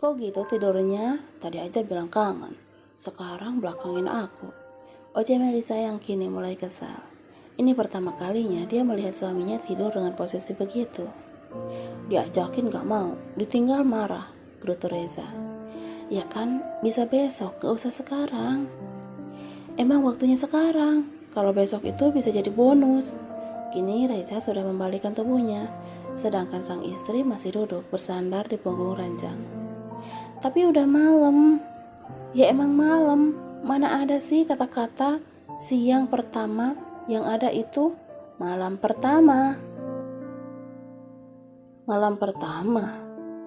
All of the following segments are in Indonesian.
Kok gitu tidurnya? Tadi aja bilang kangen. Sekarang belakangin aku. Ojek Melisa yang kini mulai kesal. Ini pertama kalinya dia melihat suaminya tidur dengan posisi begitu. Diajakin gak mau, ditinggal marah, gerutu Reza. Ya kan, bisa besok, gak usah sekarang. Emang waktunya sekarang, kalau besok itu bisa jadi bonus. Kini Reza sudah membalikkan tubuhnya, sedangkan sang istri masih duduk bersandar di punggung ranjang. Tapi udah malam. Ya emang malam. Mana ada sih kata-kata siang pertama, yang ada itu malam pertama. Malam pertama,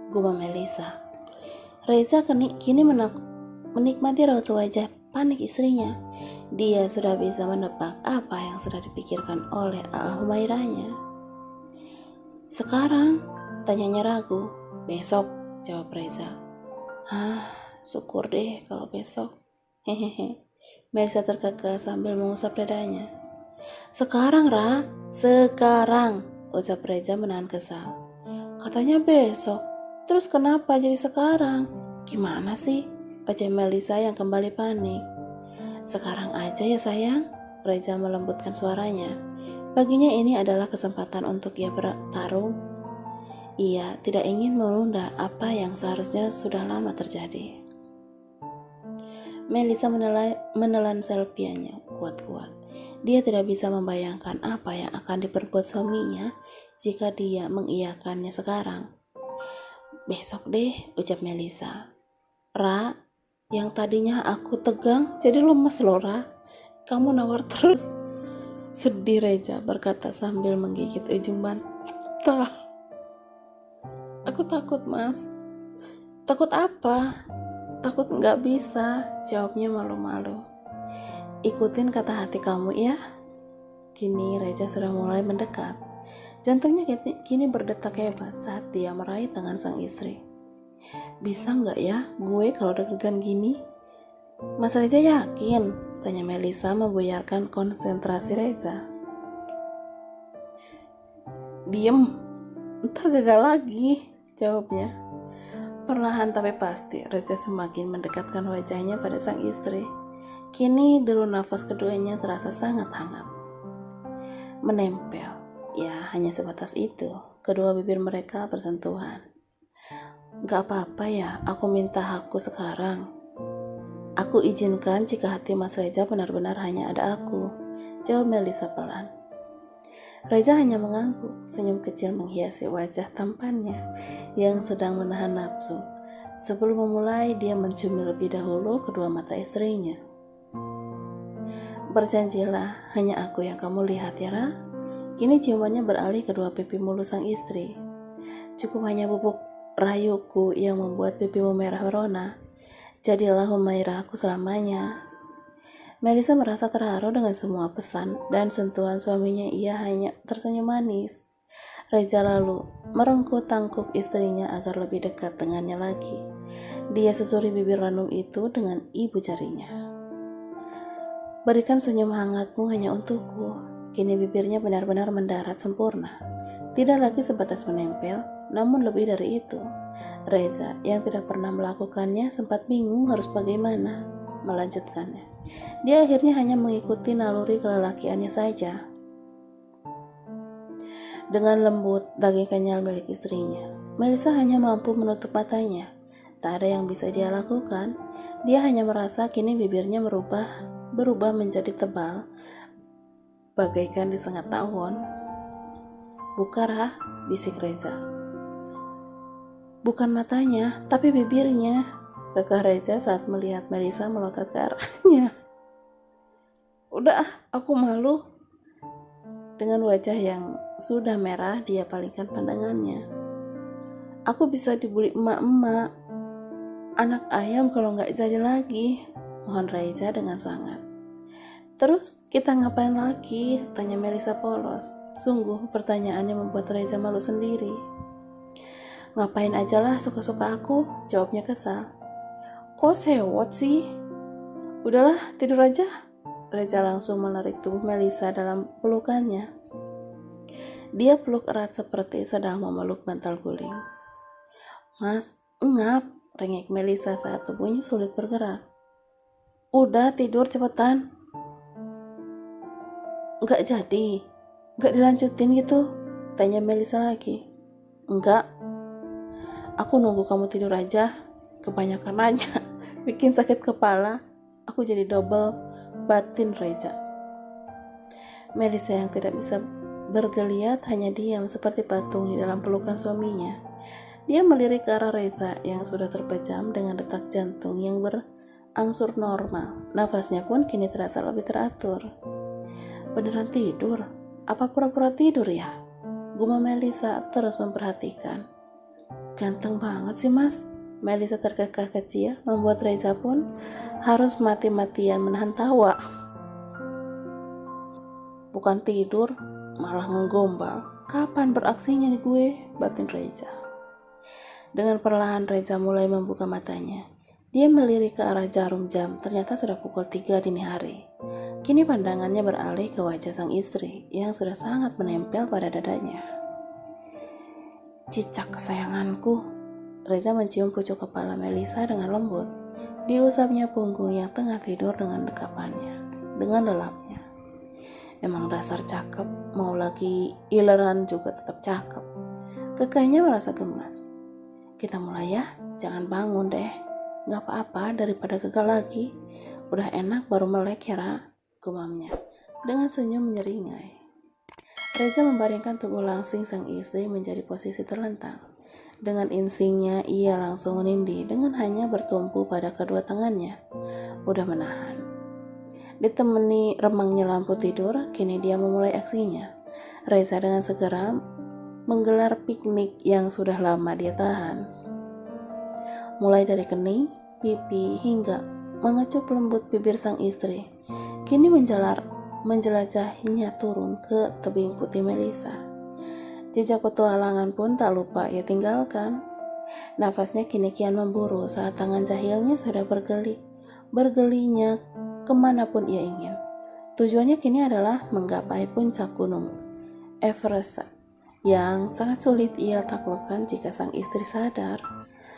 gumam Melisa. Reza kini menikmati raut wajah panik istrinya. Dia sudah bisa menebak apa yang sudah dipikirkan oleh Humairahnya. Sekarang, tanyanya ragu. Besok, jawab Reza. Hah, syukur deh kalau besok. Hehehe. Melisa terkekeh sambil mengusap dadanya. Sekarang, Ra. Sekarang, ucap Reza menahan kesal. Katanya besok. Terus kenapa jadi sekarang? Gimana sih? Ojek Melisa yang kembali panik. Sekarang aja ya sayang, Reza melembutkan suaranya. Baginya ini adalah kesempatan untuk ia bertarung. Ia tidak ingin menunda apa yang seharusnya sudah lama terjadi. Melisa menelan selpianya kuat-kuat. Dia tidak bisa membayangkan apa yang akan diperbuat suaminya jika dia mengiyakannya sekarang. Besok deh, ucap Melisa. Ra, yang tadinya aku tegang jadi lemes loh, Ra. Kamu nawar terus. Sedih Reza berkata sambil menggigit ujung bantal. Aku takut, Mas. Takut apa? Takut nggak bisa, jawabnya malu-malu. Ikutin kata hati kamu ya. Kini Reza sudah mulai mendekat. Jantungnya kini berdetak hebat saat dia meraih tangan sang istri. Bisa nggak ya gue kalau deg-degan gini? Mas Reza yakin? Tanya Melisa membuyarkan konsentrasi Reza. Diem, ntar gagal lagi, jawabnya. Perlahan tapi pasti, Reza semakin mendekatkan wajahnya pada sang istri. Kini deru nafas keduanya terasa sangat hangat. Menempel, ya hanya sebatas itu. Kedua bibir mereka bersentuhan. Gak apa-apa ya, aku minta hakku sekarang. Aku izinkan jika hati Mas Reza benar-benar hanya ada aku, jawab Melisa pelan. Reza hanya mengangguk, senyum kecil menghiasi wajah tampannya yang sedang menahan nafsu. Sebelum memulai, dia mencumi lebih dahulu kedua mata istrinya. Berjanjilah, hanya aku yang kamu lihat ya, Ra. Kini ciumannya beralih kedua pipi mulus sang istri. Cukup hanya bubuk rayuku yang membuat pipimu merah merona. Jadilah Humairahku selamanya. Melisa merasa terharu dengan semua pesan dan sentuhan suaminya. Ia hanya tersenyum manis. Reza lalu merengkuh tangkuk istrinya agar lebih dekat dengannya lagi. Dia susuri bibir ranum itu dengan ibu jarinya. Berikan senyum hangatmu hanya untukku. Kini bibirnya benar-benar mendarat sempurna. Tidak lagi sebatas menempel, namun lebih dari itu. Reza yang tidak pernah melakukannya sempat bingung harus bagaimana melanjutkannya. Dia akhirnya hanya mengikuti naluri kelelakiannya saja. Dengan lembut daging kenyal milik istrinya, Melisa hanya mampu menutup matanya. Tak ada yang bisa dia lakukan. Dia hanya merasa kini bibirnya berubah menjadi tebal, bagaikan disengat tawon. Buka, Ra, bisik Reza. Bukan matanya, tapi bibirnya, kekeh Reza saat melihat Melisa melotot ke arahnya. Udah, aku malu. Dengan wajah yang sudah merah, dia palingkan pandangannya. Aku bisa dibully emak-emak. Anak ayam kalau nggak jadi lagi, mohon Reza dengan sangat. Terus kita ngapain lagi? Tanya Melisa polos. Sungguh pertanyaannya membuat Reza malu sendiri. Ngapain aja lah suka-suka aku, jawabnya kesal. Kok sewot sih? Udahlah, tidur aja. Reza langsung menarik tubuh Melisa dalam pelukannya. Dia peluk erat seperti sedang memeluk bantal guling. Mas, engap, rengek Melisa saat tubuhnya sulit bergerak. Udah tidur cepetan. Enggak jadi, enggak dilanjutin gitu, tanya Melisa lagi. Enggak, aku nunggu kamu tidur aja, kebanyakan nanya, bikin sakit kepala, aku jadi double batin Reza. Melisa yang tidak bisa bergeliat hanya diam seperti patung di dalam pelukan suaminya. Dia melirik ke arah Reza yang sudah terpejam dengan detak jantung yang berangsur normal. Nafasnya pun kini terasa lebih teratur. Beneran tidur? Apa pura-pura tidur ya? Gumam Melisa terus memperhatikan. Ganteng banget sih mas. Melisa terkekeh kecil, membuat Reza pun harus mati-matian menahan tawa. Bukan tidur, malah ngegombal. Kapan beraksinya nih gue? Batin Reza. Dengan perlahan Reza mulai membuka matanya. Dia melirik ke arah jarum jam, ternyata sudah pukul 3 dini hari. Kini pandangannya beralih ke wajah sang istri yang sudah sangat menempel pada dadanya. Cicak kesayanganku. Reza mencium pucuk kepala Melisa dengan lembut. Diusapnya punggung yang tengah tidur dengan dengan lelapnya. Emang dasar cakep, mau lagi ileran juga tetap cakep. Kekehnya merasa gemas. Kita mulai ya, jangan bangun deh. Gak apa-apa daripada gagal lagi. Udah enak baru melek ya Ra, gumamnya dengan senyum menyeringai. Reza membaringkan tubuh langsing sang istri menjadi posisi terlentang. Dengan instingnya ia langsung menindih dengan hanya bertumpu pada kedua tangannya. Udah menahan. Ditemani remangnya lampu tidur, kini dia memulai aksinya. Reza dengan segera menggelar piknik yang sudah lama dia tahan. Mulai dari kening, pipi, hingga mengecup lembut bibir sang istri. Kini menjelajahinya turun ke tebing putih Melisa. Jejak petualangan pun tak lupa ia tinggalkan. Nafasnya kini kian memburu saat tangan jahilnya sudah bergelinya kemanapun ia ingin. Tujuannya kini adalah menggapai puncak gunung Everest yang sangat sulit ia taklukkan jika sang istri sadar.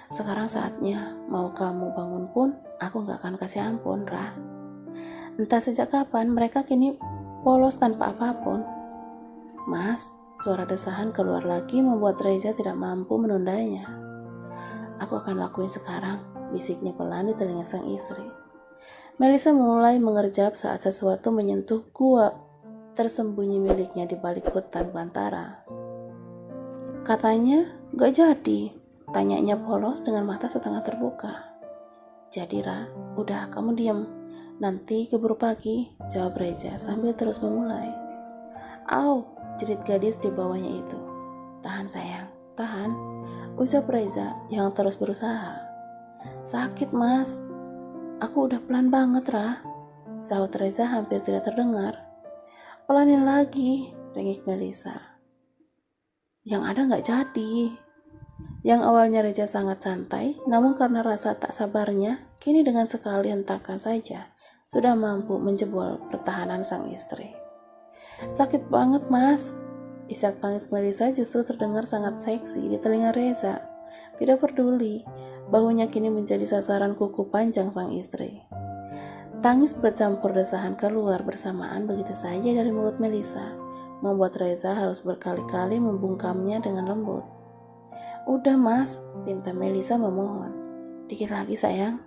Sekarang saatnya, mau kamu bangun pun aku gak akan kasih ampun, Ra. Entah sejak kapan mereka kini polos tanpa apapun. Mas, suara desahan keluar lagi membuat Reza tidak mampu menundanya. Aku akan lakuin sekarang, bisiknya pelan di telinga sang istri. Melisa mulai mengerjap saat sesuatu menyentuh gua tersembunyi miliknya di balik hutan belantara. Katanya, gak jadi, tanyanya polos dengan mata setengah terbuka. Jadi Ra, udah kamu diam, nanti keburu pagi, jawab Reza sambil terus memulai. Au, jerit gadis di bawahnya itu. Tahan sayang, tahan, ucap Reza yang terus berusaha. Sakit mas. Aku udah pelan banget, Ra. Sahut Reza hampir tidak terdengar. Pelanin lagi, rengek Melisa. Yang ada gak jadi. Yang awalnya Reza sangat santai, namun karena rasa tak sabarnya, kini dengan sekali hentakan saja, sudah mampu menjebol pertahanan sang istri. Sakit banget, mas. Isak tangis Melisa justru terdengar sangat seksi di telinga Reza. Tidak peduli, bahunya kini menjadi sasaran kuku panjang sang istri. Tangis bercampur desahan keluar bersamaan begitu saja dari mulut Melisa, membuat Reza harus berkali-kali membungkamnya dengan lembut. Udah mas, pinta Melisa memohon. Dikit lagi sayang.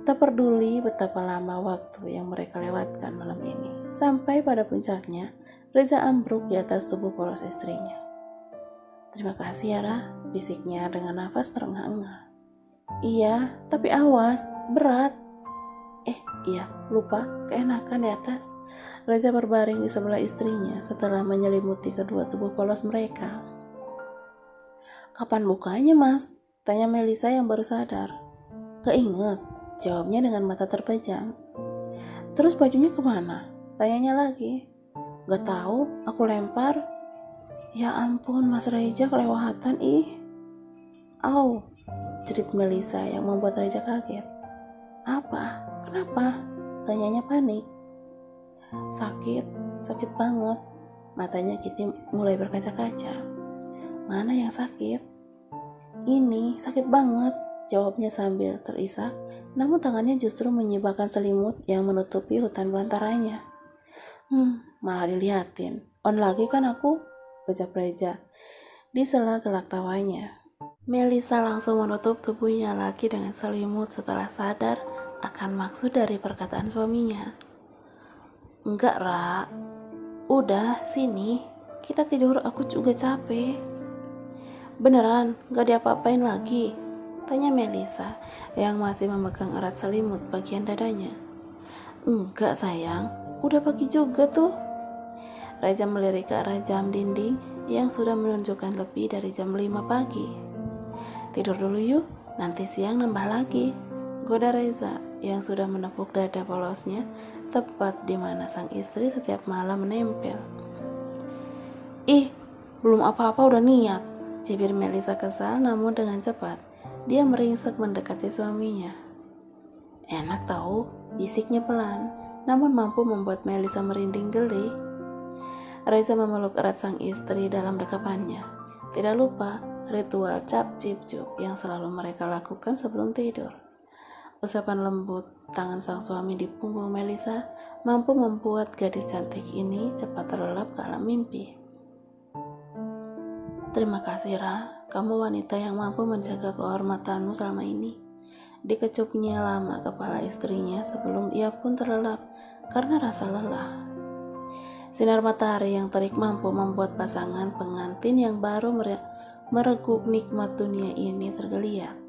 Tak peduli betapa lama waktu yang mereka lewatkan malam ini. Sampai pada puncaknya, Reza ambruk di atas tubuh polos istrinya. Terima kasih ya Ra, bisiknya dengan nafas terengah-engah. Iya, tapi awas, berat. Iya, lupa, keenakan di atas. Reza berbaring di sebelah istrinya setelah menyelimuti kedua tubuh polos mereka. Kapan bukanya mas? Tanya Melisa yang baru sadar. Keinget, jawabnya dengan mata terpejam. Terus bajunya kemana? Tanyanya lagi. Gak tahu, aku lempar. Ya ampun, Mas Reza kelewatan ih. Au, jerit Melisa yang membuat Reza kaget. Apa? Kenapa? Tanyanya panik. Sakit banget. Matanya Kitty mulai berkaca-kaca. Mana yang sakit? Ini sakit banget. jawabnya sambil terisak, namun tangannya justru menyibakkan selimut yang menutupi hutan belantaranya. Malah diliatin. On lagi kan aku, ucap Reza di sela gelak tawanya. Melisa langsung menutup tubuhnya lagi dengan selimut setelah sadar akan maksud dari perkataan suaminya. Enggak, Ra. Udah, sini. Kita tidur, aku juga capek. Beneran, gak diapa-apain lagi? Tanya Melisa yang masih memegang erat selimut bagian dadanya. Enggak sayang, udah pagi juga tuh. Reza melirik ke arah jam dinding yang sudah menunjukkan lebih dari jam 5 pagi. Tidur dulu yuk, nanti siang nambah lagi, goda Reza yang sudah menepuk dada polosnya tepat di mana sang istri setiap malam menempel. Ih, belum apa-apa udah niat, cibir Melisa kesal namun dengan cepat. Dia meringsek mendekati suaminya. Enak tahu, bisiknya pelan, namun mampu membuat Melisa merinding geli. Reza memeluk erat sang istri dalam dekapannya. Tidak lupa ritual cap cip cup yang selalu mereka lakukan sebelum tidur. Usapan lembut tangan sang suami di punggung Melisa mampu membuat gadis cantik ini cepat terlelap ke alam mimpi. Terima kasih, Ra. Kamu wanita yang mampu menjaga kehormatanmu selama ini. Dikecupnya lama kepala istrinya sebelum ia pun terlelap karena rasa lelah. Sinar matahari yang terik mampu membuat pasangan pengantin yang baru mereguk nikmat dunia ini tergeliat.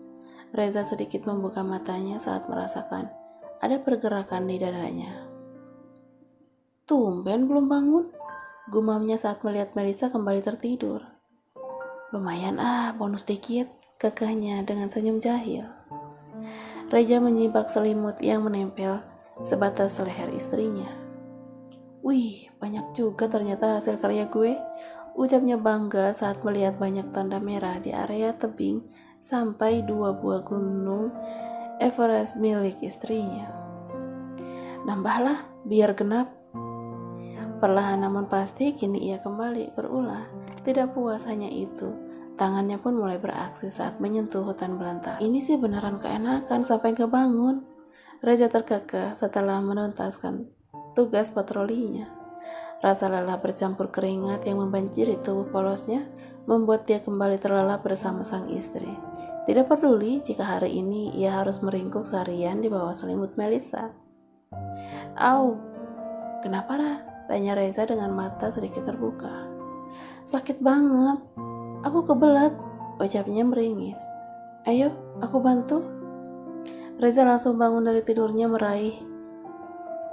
Reza sedikit membuka matanya saat merasakan ada pergerakan di dadanya. Tumben belum bangun, gumamnya saat melihat Melisa kembali tertidur. Lumayan bonus dikit, kekehnya dengan senyum jahil. Reza menyibak selimut yang menempel sebatas leher istrinya. Wih, banyak juga ternyata hasil karya gue, ucapnya bangga saat melihat banyak tanda merah di area tebing sampai 2 buah gunung Everest milik istrinya. Nambahlah, biar genap. Perlahan namun pasti kini ia kembali berulah. Tidak puas hanya itu, tangannya pun mulai beraksi saat menyentuh hutan belantara. Ini sih beneran keenakan sampai kebangun. Reza terkekeh setelah menuntaskan tugas patrolinya. Rasa lelah bercampur keringat yang membanjiri tubuh polosnya membuat dia kembali terlelap bersama sang istri. Tidak peduli jika hari ini ia harus meringkuk seharian di bawah selimut Melisa. Au, kenapa Ra? Tanya Reza dengan mata sedikit terbuka. Sakit banget, aku kebelat, ucapnya meringis. Ayo, aku bantu. Reza langsung bangun dari tidurnya meraih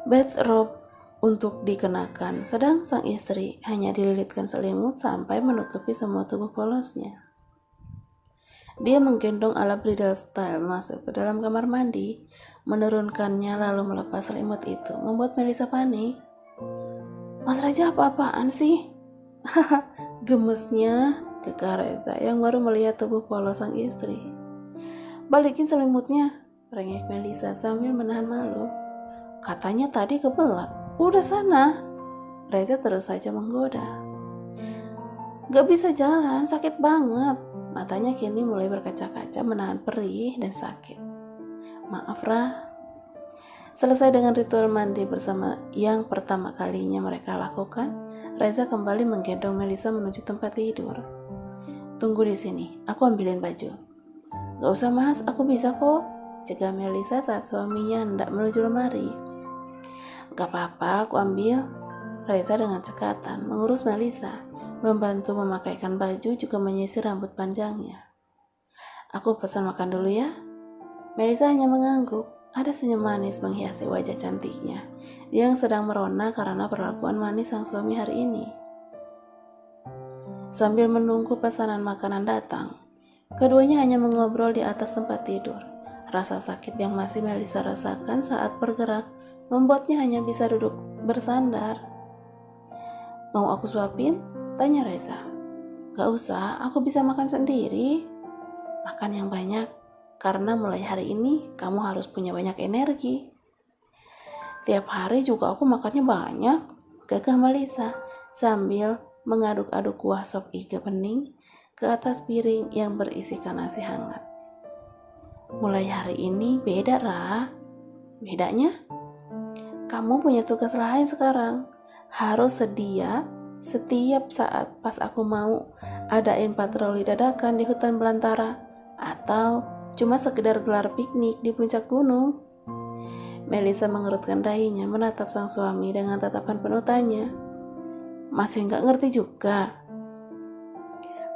bathrobe untuk dikenakan, sedang sang istri hanya dililitkan selimut sampai menutupi semua tubuh polosnya. Dia menggendong ala bridal style masuk ke dalam kamar mandi, menurunkannya lalu melepas selimut itu, membuat Melisa panik. Mas Raja apa-apaan sih? Gemesnya kekeh Reza yang baru melihat tubuh polos sang istri. Balikin selimutnya, rengek Melisa sambil menahan malu. Katanya tadi kebelat. Udah sana. Reza terus saja menggoda. Gak bisa jalan, sakit banget. Matanya kini mulai berkaca-kaca menahan perih dan sakit. Maaf Ra. Selesai dengan ritual mandi bersama yang pertama kalinya mereka lakukan, Reza kembali menggendong Melisa menuju tempat tidur. Tunggu di sini, aku ambilin baju. Gak usah mas, aku bisa kok, cegah Melisa saat suaminya hendak menuju lemari. Gak apa-apa, aku ambil. Reza dengan cekatan mengurus Melisa, membantu memakaikan baju juga menyisir rambut panjangnya. Aku pesan makan dulu ya. Melisa hanya mengangguk, ada senyum manis menghiasi wajah cantiknya yang sedang merona karena perlakuan manis sang suami hari ini. Sambil menunggu pesanan makanan datang, keduanya hanya mengobrol di atas tempat tidur. Rasa sakit yang masih Melisa rasakan saat bergerak membuatnya hanya bisa duduk bersandar. Mau aku suapin? Tanya Reza. Gak usah, aku bisa makan sendiri. Makan yang banyak, karena mulai hari ini kamu harus punya banyak energi. Tiap hari juga aku makannya banyak, gagah Melisa sambil mengaduk-aduk kuah sop iga bening ke atas piring yang berisikan nasi hangat. Mulai hari ini beda, Ra. Bedanya? Kamu punya tugas lain sekarang. Harus sedia setiap saat pas aku mau adain patroli dadakan di hutan belantara atau cuma sekedar gelar piknik di puncak gunung. Melisa mengerutkan dahinya menatap sang suami dengan tatapan penuh tanya. Masih nggak ngerti juga?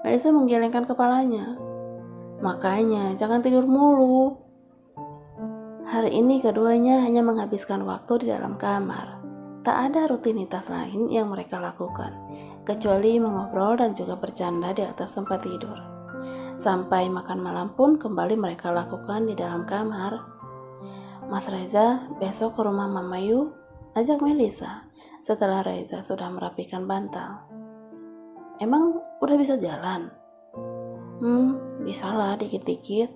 Melisa menggelengkan kepalanya. Makanya jangan tidur mulu. Hari ini keduanya hanya menghabiskan waktu di dalam kamar. Tak ada rutinitas lain yang mereka lakukan, kecuali mengobrol dan juga bercanda di atas tempat tidur. Sampai makan malam pun kembali mereka lakukan di dalam kamar. Mas Reza, besok ke rumah Mama yuk, ajak Melisa, setelah Reza sudah merapikan bantal. Emang udah bisa jalan? Bisa lah dikit-dikit.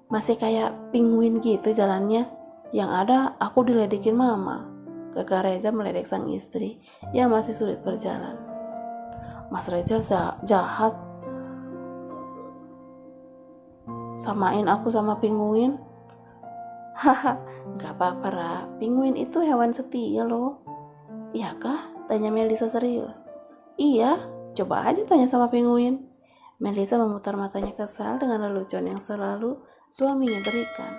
Masih kayak penguin gitu jalannya. Yang ada aku diledekin Mama. Kakak Reza meledek sang istri yang masih sulit berjalan. Mas Reza jahat. Samain aku sama penguin. Haha, gak apa-apa, Ra. Penguin itu hewan setia loh. Iya kah? Tanya Melisa serius. Iya, coba aja tanya sama penguin. Melisa memutar matanya kesal dengan lelucon yang selalu suaminya berikan.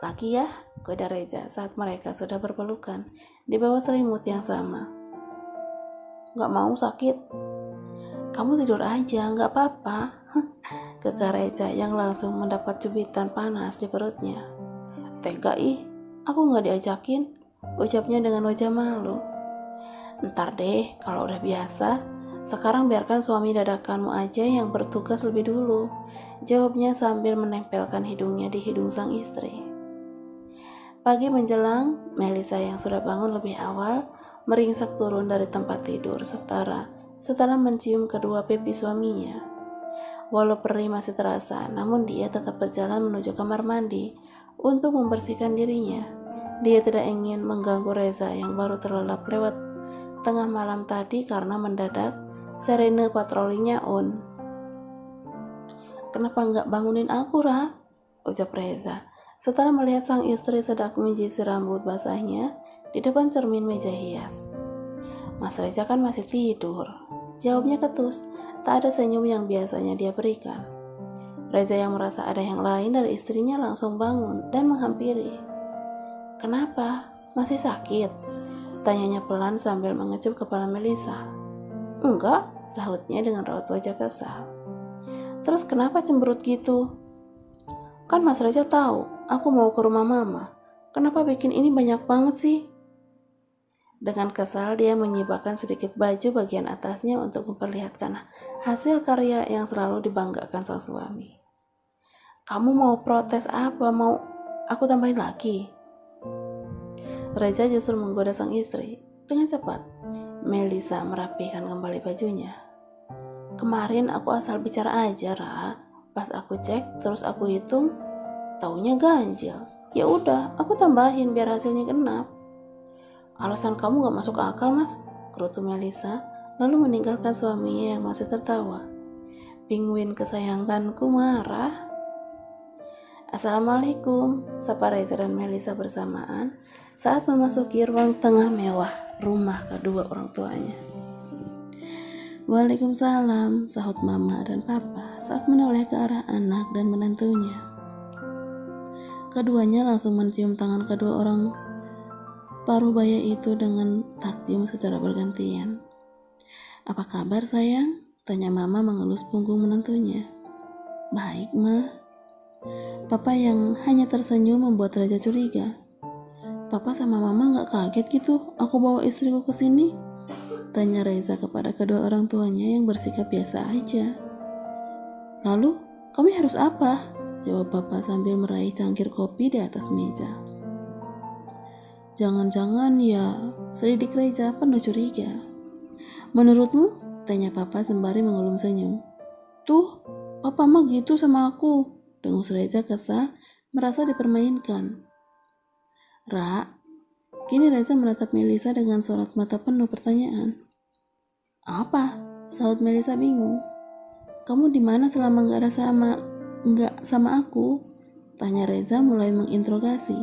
Lagi ya, kode Reza saat mereka sudah berpelukan di bawah selimut yang sama. Gak mau sakit. Kamu tidur aja, gak apa-apa. Kakak Reza yang langsung mendapat cubitan panas di perutnya. Tega ih, aku gak diajakin, ucapnya dengan wajah malu. Ntar deh, kalau udah biasa, sekarang biarkan suami dadakanmu aja yang bertugas lebih dulu, jawabnya sambil menempelkan hidungnya di hidung sang istri. Pagi menjelang, Melisa yang sudah bangun lebih awal meringsek turun dari tempat tidur setelah mencium kedua pipi suaminya. Walau perih masih terasa, namun dia tetap berjalan menuju kamar mandi untuk membersihkan dirinya. Dia tidak ingin mengganggu Reza yang baru terlelap lewat tengah malam tadi karena mendadak sirene patrolinya on. Kenapa nggak bangunin aku, Ra? Ucap Reza setelah melihat sang istri sedang menjisir rambut basahnya di depan cermin meja hias. Mas Reza kan masih tidur, jawabnya ketus, tak ada senyum yang biasanya dia berikan. Reza yang merasa ada yang lain dari istrinya langsung bangun dan menghampiri. Kenapa? Masih sakit? Tanyanya pelan sambil mengecup kepala Melisa. Enggak, sahutnya dengan raut wajah kesal. Terus kenapa cemberut gitu? Kan Mas Reza tahu aku mau ke rumah Mama. Kenapa bikin ini banyak banget sih? Dengan kesal dia menyibakkan sedikit baju bagian atasnya untuk memperlihatkan hasil karya yang selalu dibanggakan sang suami. Kamu mau protes apa? Mau aku tambahin lagi? Reza justru menggoda sang istri. Dengan cepat, Melisa merapikan kembali bajunya. Kemarin aku asal bicara aja, Ra. Pas aku cek, terus aku hitung, taunya ganjil. Ya udah, aku tambahin biar hasilnya genap. Alasan kamu gak masuk akal, Mas, kerutu Melisa, lalu meninggalkan suaminya yang masih tertawa. Penguin kesayanganku marah. Assalamualaikum, sapa Reza dan Melisa bersamaan saat memasuki ruang tengah mewah rumah kedua orang tuanya. Waalaikumsalam, sahut Mama dan Papa saat menoleh ke arah anak dan menantunya. Keduanya langsung mencium tangan kedua orang paruh baya itu dengan takjim secara bergantian. Apa kabar sayang? Tanya Mama mengelus punggung menantunya. Baik, Ma. Papa yang hanya tersenyum membuat Raja curiga. Papa sama Mama gak kaget gitu aku bawa istriku ke sini? Tanya Reza kepada kedua orang tuanya yang bersikap biasa aja. Lalu, kami harus apa? Jawab Papa sambil meraih cangkir kopi di atas meja. Jangan-jangan ya, selidik Reza penuh curiga. Menurutmu? Tanya Papa sembari mengelum senyum. Tuh, Papa mah gitu sama aku, dengus Reza kesal, merasa dipermainkan. Ra, kini Reza menatap Melisa dengan sorot mata penuh pertanyaan. Apa? Sahut Melisa bingung. Kamu di mana selama nggak sama aku? Tanya Reza mulai menginterogasi.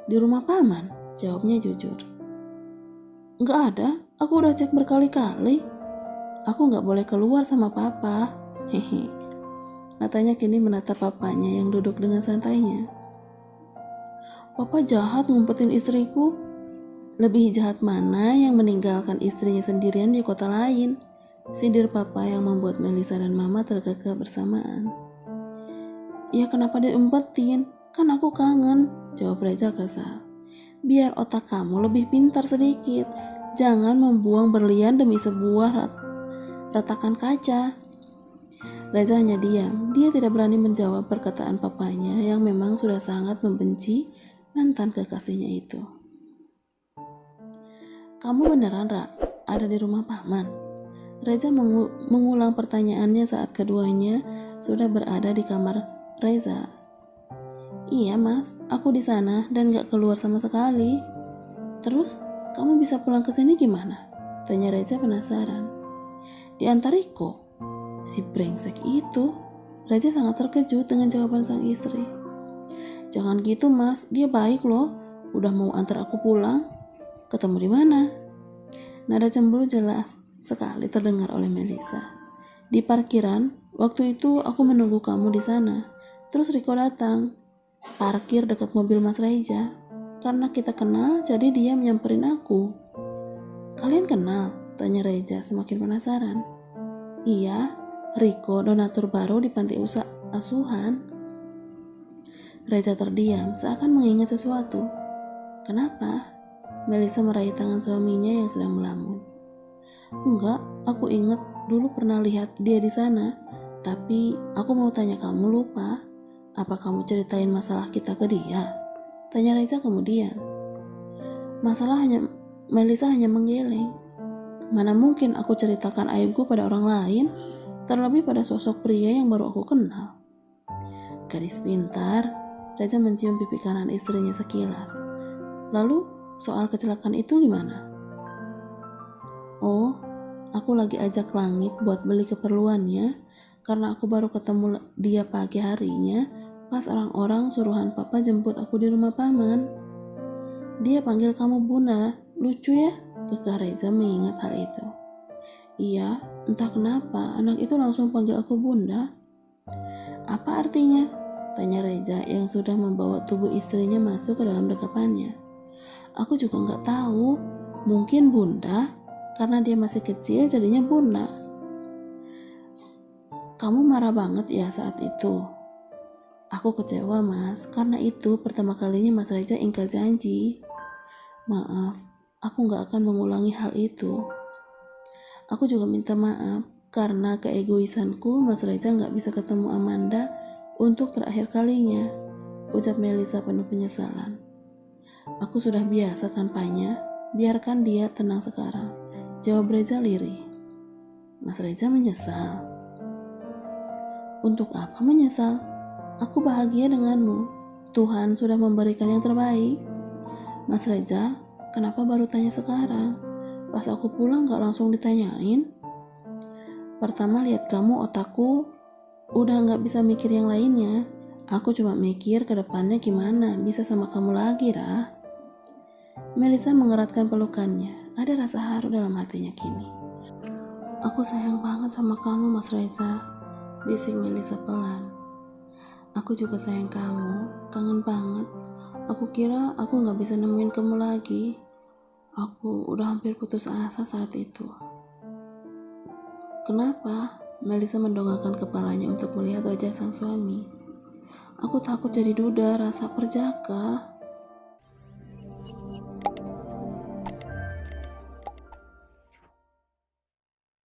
Di rumah paman, jawabnya jujur. Nggak ada, aku udah cek berkali-kali. Aku nggak boleh keluar sama papa. Hehe. Matanya kini menatap papanya yang duduk dengan santainya. Papa jahat ngumpetin istriku. Lebih jahat mana yang meninggalkan istrinya sendirian di kota lain? Sindir papa yang membuat Melisa dan mama terkekeh bersamaan. Ya kenapa diumpetin? Kan aku kangen, jawab Reza kesal. Biar otak kamu lebih pintar sedikit. Jangan membuang berlian demi sebuah retakan kaca. Reza hanya diam. Dia tidak berani menjawab perkataan papanya yang memang sudah sangat membenci mantan kekasihnya itu. Kamu beneran, Ra? Ada di rumah paman? Reza mengulang pertanyaannya saat keduanya sudah berada di kamar Reza. Iya mas, aku di sana dan gak keluar sama sekali. Terus, kamu bisa pulang ke sini gimana? Tanya Reza penasaran. Diantar Riko, si brengsek itu. Reza sangat terkejut dengan jawaban sang istri. Jangan gitu mas, dia baik loh. Udah mau antar aku pulang. Ketemu di mana? Nada cemburu jelas sekali terdengar oleh Melisa. Di parkiran, waktu itu aku menunggu kamu di sana. Terus Riko datang, parkir dekat mobil Mas Reza. Karena kita kenal, jadi dia menyamperin aku. Kalian kenal? Tanya Reza semakin penasaran. Iya, Riko donatur baru di panti asuhan. Reza terdiam, seakan mengingat sesuatu. Kenapa? Melisa meraih tangan suaminya yang sedang melamun. Enggak, aku ingat dulu pernah lihat dia di sana. Tapi aku mau tanya kamu lupa. Apa kamu ceritain masalah kita ke dia? Tanya Reza kemudian. Melisa hanya menggeleng. Mana mungkin aku ceritakan aibku pada orang lain, terlebih pada sosok pria yang baru aku kenal. Gadis pintar, Reza mencium pipi kanan istrinya sekilas. Lalu, soal kecelakaan itu gimana? Oh, aku lagi ajak Langit buat beli keperluannya, karena aku baru ketemu dia pagi harinya pas orang-orang suruhan papa jemput aku di rumah paman. Dia panggil kamu Bunda, lucu ya? Kekeh Reza mengingat hal itu. Iya, entah kenapa anak itu langsung panggil aku Bunda. Apa artinya? Tanya Reza yang sudah membawa tubuh istrinya masuk ke dalam dekapannya. Aku juga nggak tahu, mungkin Bunda, karena dia masih kecil jadinya Bunda. Kamu marah banget ya saat itu? Aku kecewa mas, karena itu pertama kalinya Mas Reza ingkar janji. Maaf, aku gak akan mengulangi hal itu. Aku juga minta maaf, karena keegoisanku Mas Reza gak bisa ketemu Amanda untuk terakhir kalinya, ucap Melisa penuh penyesalan. Aku sudah biasa tanpanya, biarkan dia tenang sekarang, jawab Reza lirih. Mas Reza menyesal. Untuk apa menyesal? Aku bahagia denganmu. Tuhan sudah memberikan yang terbaik. Mas Reza, kenapa baru tanya sekarang? Pas aku pulang gak langsung ditanyain? Pertama lihat kamu otakku udah gak bisa mikir yang lainnya. Aku cuma mikir ke depannya gimana bisa sama kamu lagi, Rah. Melisa mengeratkan pelukannya. Ada rasa haru dalam hatinya kini. Aku sayang banget sama kamu, Mas Reza, bisik Melisa pelan. Aku juga sayang kamu, kangen banget. Aku kira aku gak bisa nemuin kamu lagi. Aku udah hampir putus asa saat itu. Kenapa? Melisa mendongakkan kepalanya untuk melihat wajah sang suami. Aku takut jadi duda, rasa perjaka.